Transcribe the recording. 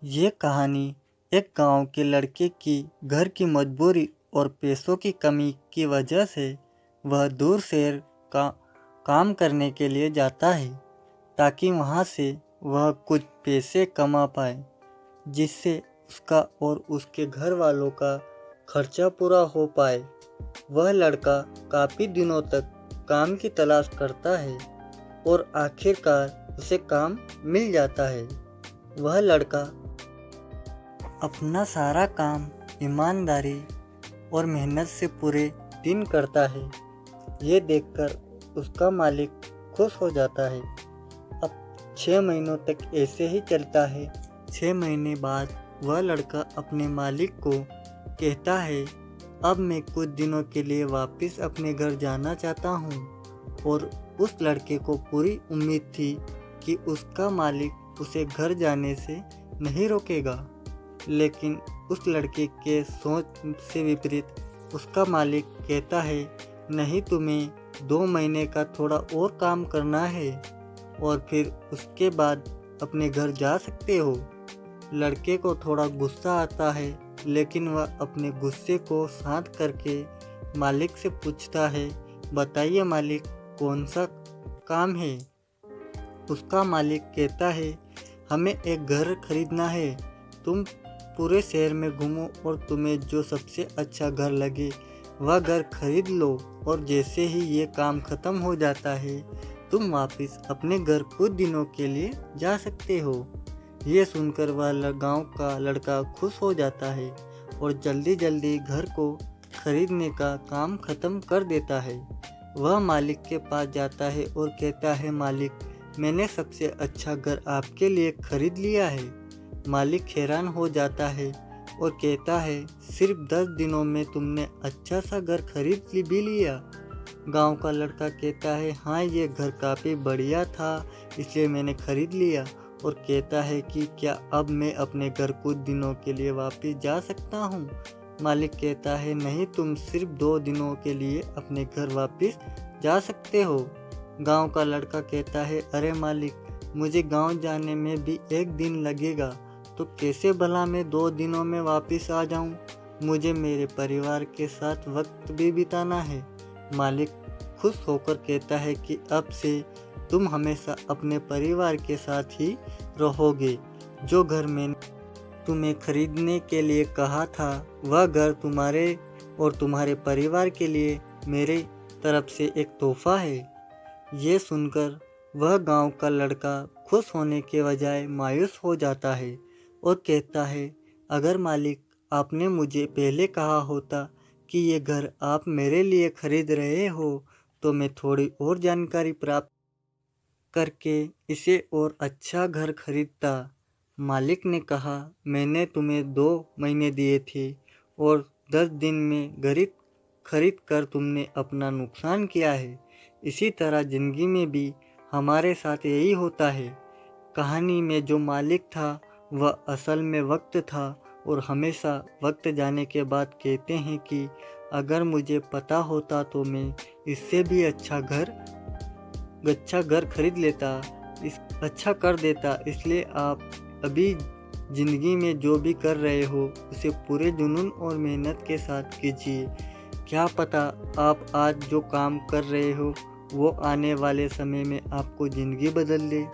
ये कहानी एक गांव के लड़के की घर की मजबूरी और पैसों की कमी की वजह से वह दूर शहर का काम करने के लिए जाता है ताकि वहां से वह कुछ पैसे कमा पाए, जिससे उसका और उसके घर वालों का खर्चा पूरा हो पाए। वह लड़का काफ़ी दिनों तक काम की तलाश करता है और आखिरकार उसे काम मिल जाता है। वह लड़का अपना सारा काम ईमानदारी और मेहनत से पूरे दिन करता है। ये देखकर उसका मालिक खुश हो जाता है। अब 6 महीनों तक ऐसे ही चलता है। 6 महीने बाद वह लड़का अपने मालिक को कहता है, अब मैं कुछ दिनों के लिए वापस अपने घर जाना चाहता हूँ। और उस लड़के को पूरी उम्मीद थी कि उसका मालिक उसे घर जाने से नहीं रोकेगा, लेकिन उस लड़के के सोच से विपरीत उसका मालिक कहता है, नहीं, तुम्हें 2 महीने का थोड़ा और काम करना है और फिर उसके बाद अपने घर जा सकते हो। लड़के को थोड़ा गुस्सा आता है, लेकिन वह अपने गुस्से को शांत करके मालिक से पूछता है, बताइए मालिक, कौन सा काम है। उसका मालिक कहता है, हमें एक घर खरीदना है। तुम पूरे शहर में घूमो और तुम्हें जो सबसे अच्छा घर लगे वह घर खरीद लो, और जैसे ही ये काम ख़त्म हो जाता है तुम वापस अपने घर कुछ दिनों के लिए जा सकते हो। ये सुनकर वह गांव का लड़का खुश हो जाता है और जल्दी जल्दी घर को खरीदने का काम ख़त्म कर देता है। वह मालिक के पास जाता है और कहता है, मालिक, मैंने सबसे अच्छा घर आपके लिए खरीद लिया है। मालिक हैरान हो जाता है और कहता है, सिर्फ 10 दिनों में तुमने अच्छा सा घर खरीद भी लिया। गांव का लड़का कहता है, हाँ, ये घर काफ़ी बढ़िया था इसलिए मैंने खरीद लिया। और कहता है कि क्या अब मैं अपने घर कुछ दिनों के लिए वापस जा सकता हूँ। मालिक कहता है, नहीं, तुम सिर्फ 2 दिनों के लिए अपने घर वापस जा सकते हो। गांव का लड़का कहता है, अरे मालिक, मुझे गांव जाने में भी 1 दिन लगेगा, तो कैसे भला मैं 2 दिनों में वापस आ जाऊं? मुझे मेरे परिवार के साथ वक्त भी बिताना है। मालिक खुश होकर कहता है कि अब से तुम हमेशा अपने परिवार के साथ ही रहोगे। जो घर मैंने तुम्हें खरीदने के लिए कहा था वह घर तुम्हारे और तुम्हारे परिवार के लिए मेरे तरफ से एक तोहफा है। ये सुनकर वह गांव का लड़का खुश होने के बजाय मायूस हो जाता है और कहता है, अगर मालिक आपने मुझे पहले कहा होता कि ये घर आप मेरे लिए खरीद रहे हो तो मैं थोड़ी और जानकारी प्राप्त करके इसे और अच्छा घर खरीदता। मालिक ने कहा, मैंने तुम्हें 2 महीने दिए थे और 10 दिन में खरीद कर तुमने अपना नुकसान किया है। इसी तरह ज़िंदगी में भी हमारे साथ यही होता है। कहानी में जो मालिक था वह असल में वक्त था, और हमेशा वक्त जाने के बाद कहते हैं कि अगर मुझे पता होता तो मैं इससे भी अच्छा घर खरीद लेता, अच्छा कर देता। इसलिए आप अभी ज़िंदगी में जो भी कर रहे हो उसे पूरे जुनून और मेहनत के साथ कीजिए। क्या पता आप आज जो काम कर रहे हो वो आने वाले समय में आपको ज़िंदगी बदल दे।